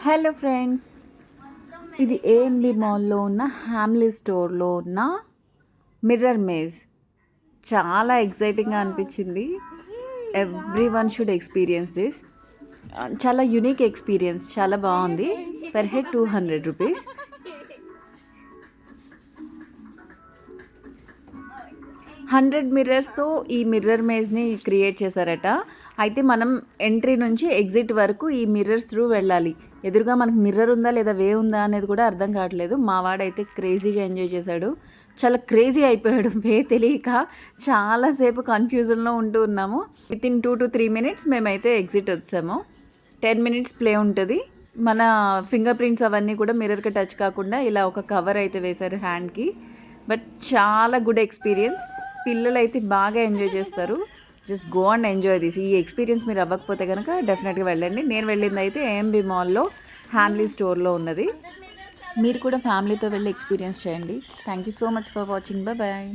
Hello friends, ఇది AMB మాల్లో ఉన్న హ్యామ్లీ స్టోర్లో ఉన్న మిర్రర్ మేజ్. చాలా ఎక్సైటింగ్గా అనిపించింది. Every one should experience this. చాలా యునిక్ ఎక్స్పీరియన్స్, చాలా బాగుంది. Per head 200 rupees. 100 మిర్రర్స్తో ఈ మిర్రర్ మేజ్ని క్రియేట్ చేశారట. అయితే మనం ఎంట్రీ నుంచి ఎగ్జిట్ వరకు ఈ మిర్రర్స్ త్రూ వెళ్ళాలి. ఎదురుగా మనకు మిర్రర్ ఉందా లేదా వే ఉందా అనేది కూడా అర్థం కావట్లేదు. మా వాడైతే క్రేజీగా ఎంజాయ్ చేశాడు. చాలా క్రేజీ అయిపోయాడు. వే తెలియక చాలాసేపు కన్ఫ్యూజన్లో ఉంటూ ఉన్నాము. వితిన్ 2 to 3 minutes మేమైతే ఎగ్జిట్ వచ్చాము. 10 minutes ప్లే ఉంటుంది. మన ఫింగర్ ప్రింట్స్ అవన్నీ కూడా మిర్రర్కి టచ్ కాకుండా ఇలా ఒక కవర్ అయితే వేశారు హ్యాండ్కి. బట్ చాలా గుడ్ ఎక్స్పీరియన్స్. పిల్లలు అయితే బాగా ఎంజాయ్ చేస్తారు. Just go and enjoy this. ఈ ఎక్స్పీరియన్స్ మీరు అవ్వకపోతే కనుక డెఫినెట్గా వెళ్ళండి. నేను వెళ్ళింది అయితే ఏఎంబి మాల్లో హ్యామ్లీ స్టోర్లో ఉన్నది. మీరు కూడా ఫ్యామిలీతో వెళ్ళి ఎక్స్పీరియన్స్ చేయండి. Thank you so much for watching. Bye.